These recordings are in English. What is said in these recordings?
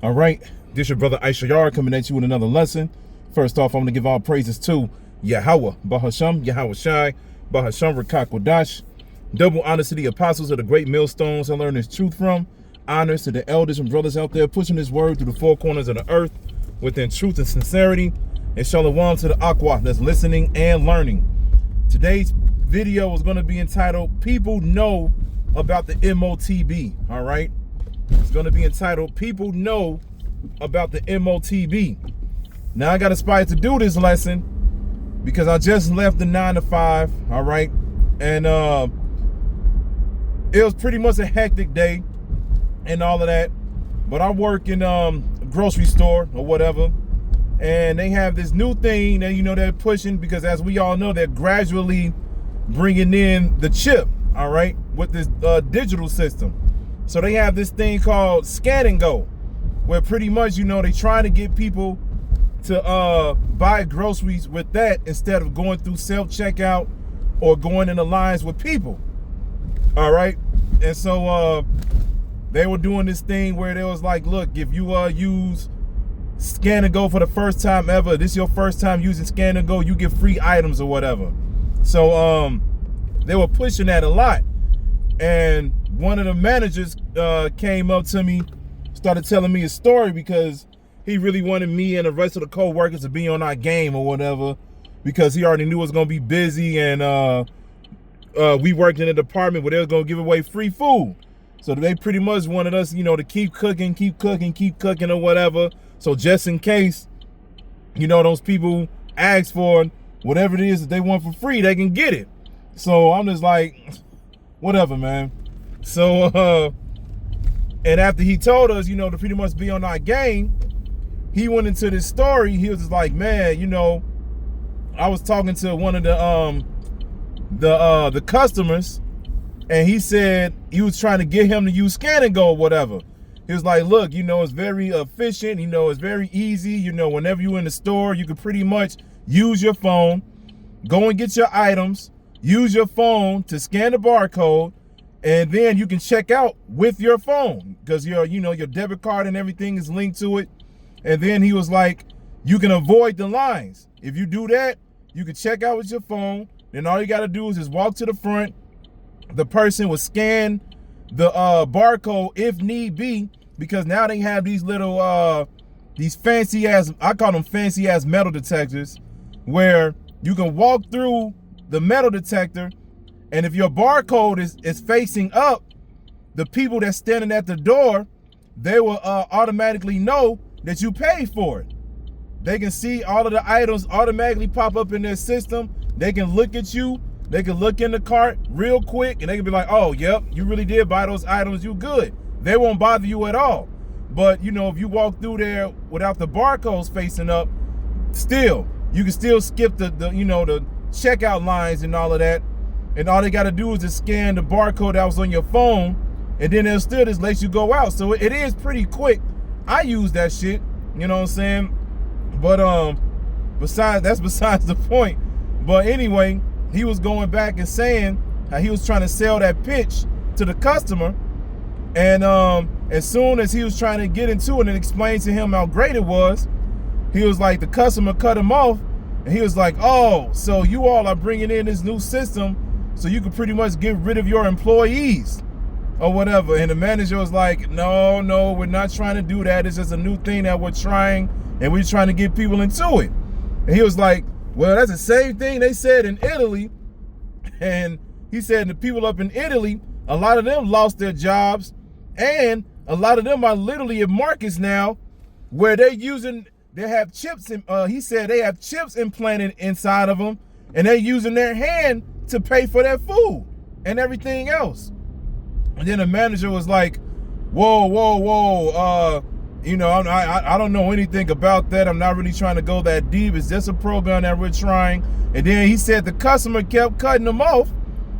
All right, this your brother Issachar coming at you with another lesson. First off, I'm going to give all praises to Yahweh, Bahasham, Yahweh Shai, Bahasham, Rachaa Kodash. Double honors to the apostles of the great millstones I learned this truth from. Honors to the elders and brothers out there pushing this word through the four corners of the earth within truth and sincerity. And shalom to the aqua that's listening and learning. Today's video is going to be entitled, People Know About the MOTB, all right? It's going to be entitled, People Know About the MOTB. Now, I got inspired to do this lesson because I just left the 9 to 5, all right? And it was pretty much a hectic day and all of that. But I work in a grocery store or whatever. And they have this new thing that, they're pushing because, as we all know, they're gradually bringing in the chip, all right, with this digital system. So they have this thing called Scan and Go, where pretty much, they trying to get people to buy groceries with that instead of going through self-checkout or going in the lines with people. All right. And so they were doing this thing where they was like, look, if you use Scan and Go for the first time ever, this is your first time using Scan and Go, you get free items or whatever. So they were pushing that a lot. And one of the managers came up to me, started telling me a story because he really wanted me and the rest of the co-workers to be on our game or whatever, because he already knew it was going to be busy, and we worked in a department where they was going to give away free food. So they pretty much wanted us, to keep cooking or whatever. So just in case, those people ask for whatever it is that they want for free, they can get it. So I'm just like, whatever, man. So, and after he told us, to pretty much be on our game, he went into this story. He was just like, man, I was talking to one of the customers, and he said he was trying to get him to use Scan and Go or whatever. He was like, look, it's very efficient. It's very easy. Whenever you're in the store, you can pretty much use your phone, go and get your items, use your phone to scan the barcode, and then you can check out with your phone because your debit card and everything is linked to it. And then he was like, you can avoid the lines. If you do that, you can check out with your phone. Then all you got to do is just walk to the front. The person will scan the barcode if need be, because now they have these little, these fancy ass, I call them fancy ass metal detectors, where you can walk through the metal detector, and if your barcode is facing up, the people that's standing at the door, they will automatically know that you paid for it. They can see all of the items automatically pop up in their system. They can look at you. They can look in the cart real quick, and they can be like, oh, yep, you really did buy those items. You good. They won't bother you at all. But, if you walk through there without the barcodes facing up, still, you can still skip the checkout lines and all of that. And all they got to do is just scan the barcode that was on your phone, and then they'll still just let you go out. So it is pretty quick. I use that shit, you know what I'm saying? But that's besides the point. But anyway, he was going back and saying how he was trying to sell that pitch to the customer. And as soon as he was trying to get into it and explain to him how great it was, he was like, the customer cut him off. And he was like, oh, so you all are bringing in this new system so you can pretty much get rid of your employees or whatever. And the manager was like, no, we're not trying to do that. It's just a new thing that we're trying, and we're trying to get people into it. And he was like, well, that's the same thing they said in Italy. And he said the people up in Italy, a lot of them lost their jobs, and a lot of them are literally at markets now where they have chips. He said they have chips implanted inside of them, and they're using their hand to pay for their food and everything else. And then the manager was like, whoa. I don't know anything about that. I'm not really trying to go that deep. It's just a program that we're trying. And then he said the customer kept cutting him off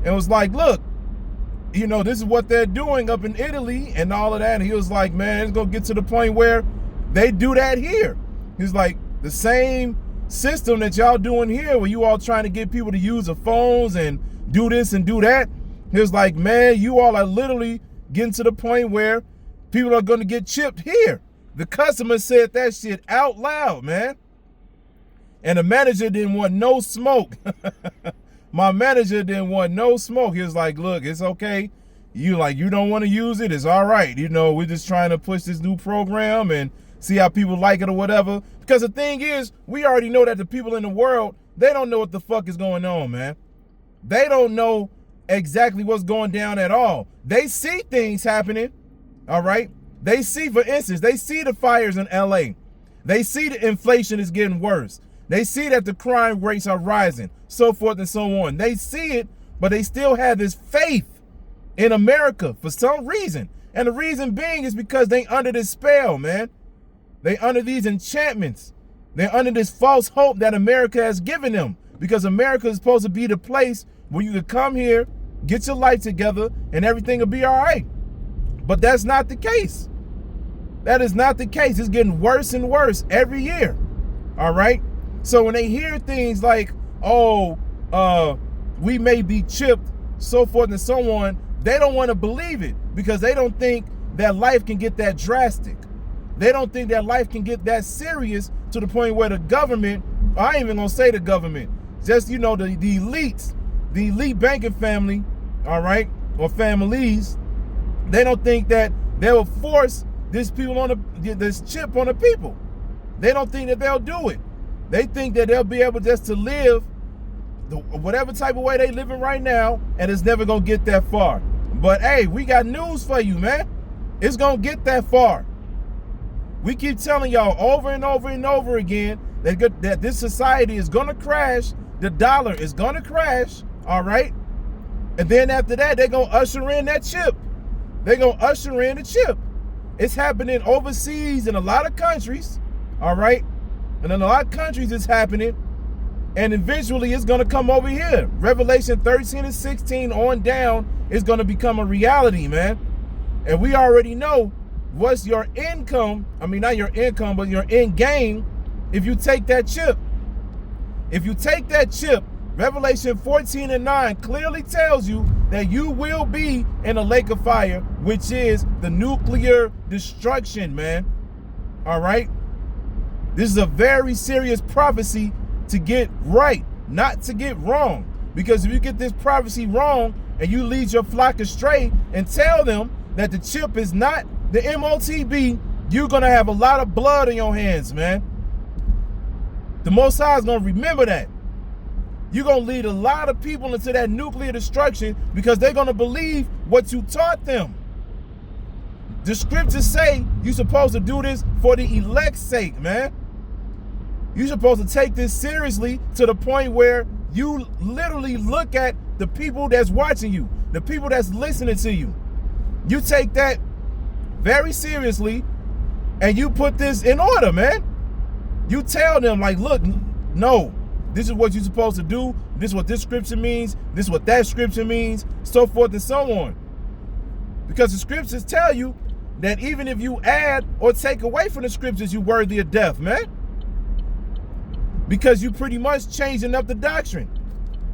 and was like, look, this is what they're doing up in Italy and all of that. And he was like, man, it's going to get to the point where they do that here. He's like, the same system that y'all doing here, where you all trying to get people to use the phones and do this and do that. He was like, man, you all are literally getting to the point where people are going to get chipped here. The customer said that shit out loud, man. And the manager didn't want no smoke. My manager didn't want no smoke. He was like, look, it's okay. You don't want to use it. It's all right. You know, we're just trying to push this new program and see how people like it or whatever. Because the thing is, we already know that the people in the world, they don't know what the fuck is going on, man. They don't know exactly what's going down at all. They see things happening, all right? They see, for instance, they see the fires in LA. They see the inflation is getting worse. They see that the crime rates are rising, so forth and so on. They see it, but they still have this faith in America for some reason. And the reason being is because they under this spell, man. They under these enchantments. They're under this false hope that America has given them. Because America is supposed to be the place where you could come here, get your life together, and everything will be all right. But that's not the case. That is not the case. It's getting worse and worse every year. All right? So when they hear things like, oh, we may be chipped, so forth and so on, they don't want to believe it because they don't think that life can get that drastic. They don't think that life can get that serious to the point where the government, I ain't even gonna say the government, just, you know, the elites, the elite banking family, all right, or families, they don't think that they will force this chip on the people. They don't think that they'll do it. They think that they'll be able just to live whatever type of way they living right now, and it's never gonna get that far. But hey, we got news for you, man. It's gonna get that far. We keep telling y'all over and over and over again that this society is gonna crash. The dollar is gonna crash, all right? And then after that, they're gonna usher in that chip. They're gonna usher in the chip. It's happening overseas in a lot of countries, all right? And in a lot of countries it's happening. And eventually it's gonna come over here. Revelation 13 and 16 on down is gonna become a reality, man. And we already know what's your income, I mean, not your income, but your end game if you take that chip. If you take that chip, Revelation 14 and 9 clearly tells you that you will be in a lake of fire, which is the nuclear destruction, man. All right? This is a very serious prophecy to get right, not to get wrong. Because if you get this prophecy wrong and you lead your flock astray and tell them that the chip is not the MOTB, you're going to have a lot of blood in your hands, man. The Most High is going to remember that. You're going to lead a lot of people into that nuclear destruction because they're going to believe what you taught them. The scriptures say you're supposed to do this for the elect's sake, man. You're supposed to take this seriously to the point where you literally look at the people that's watching you, the people that's listening to you. You take that very seriously and you put this in order, man. You tell them, like, look, no, this is what you're supposed to do. This is what this scripture means. This is what that scripture means, so forth and so on. Because the scriptures tell you that even if you add or take away from the scriptures, you're worthy of death, man. Because you pretty much changing up the doctrine.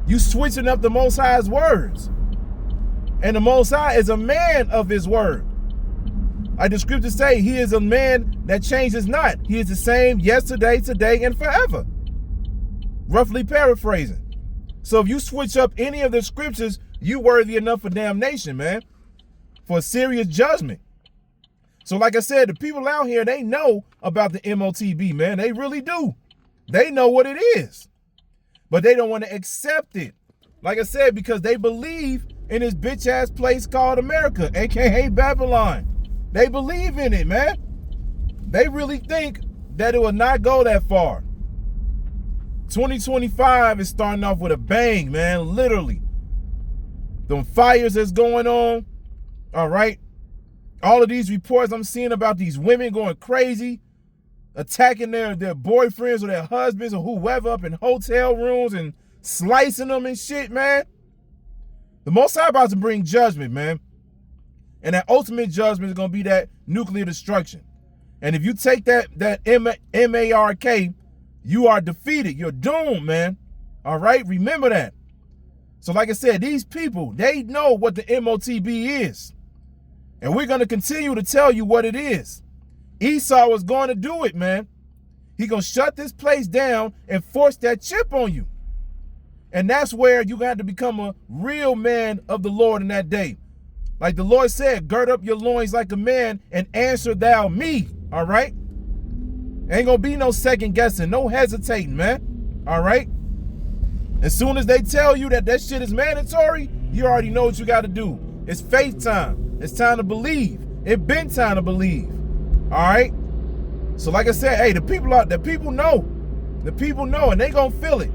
You switching up the Most High's words. And the Most High is a man of his word. Like the scriptures say, he is a man that changes not. He is the same yesterday, today, and forever. Roughly paraphrasing. So if you switch up any of the scriptures, you worthy enough for damnation, man. For serious judgment. So like I said, the people out here, they know about the MOTB, man. They really do. They know what it is. But they don't want to accept it. Like I said, because they believe in this bitch-ass place called America, a.k.a. Babylon. They believe in it, man. They really think that it will not go that far. 2025 is starting off with a bang, man, literally. The fires that's going on, all right? All of these reports I'm seeing about these women going crazy, attacking their boyfriends or their husbands or whoever up in hotel rooms and slicing them and shit, man. The Most High about to bring judgment, man. And that ultimate judgment is going to be that nuclear destruction. And if you take that M-A-R-K, you are defeated. You're doomed, man. All right? Remember that. So like I said, these people, they know what the MOTB is. And we're going to continue to tell you what it is. Esau was going to do it, man. He gonna shut this place down and force that chip on you. And that's where you got to become a real man of the Lord in that day. Like the Lord said, gird up your loins like a man and answer thou me. All right? Ain't gonna be no second guessing, no hesitating, man. All right? As soon as they tell you that that shit is mandatory, you already know what you got to do. It's faith time. It's time to believe. It's been time to believe. All right? So like I said, hey, the people know. The people know, and they gonna feel it.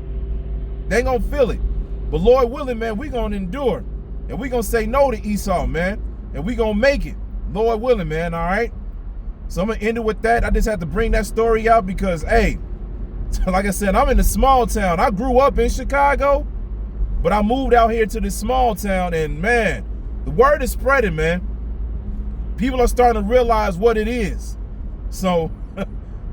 They gonna feel it. But Lord willing, man, we gonna endure. And we gonna say no to Esau, man. And we gonna make it. Lord willing, man, all right? So I'm gonna end it with that. I just had to bring that story out because, hey, like I said, I'm in a small town. I grew up in Chicago, but I moved out here to this small town, and man, the word is spreading, man. People are starting to realize what it is. So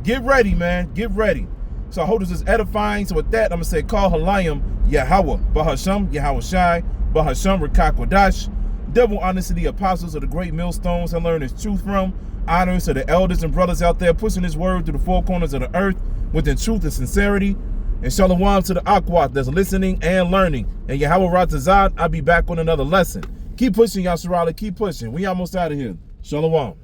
get ready, man. Get ready. So I hope this is edifying. So with that, I'm going to say, call Halayim Yahweh, Bahasham, Yahweh Shai, Bahasham, Ricach Wadash. Double honors to the apostles of the great millstones I learned this truth from. Honors to the elders and brothers out there pushing this word to the four corners of the earth within truth and sincerity. And shalom to the Akwat that's listening and learning. And Yahweh Ratazad, I'll be back with another lesson. Keep pushing, Yasharala. Keep pushing. We almost out of here. Shalom.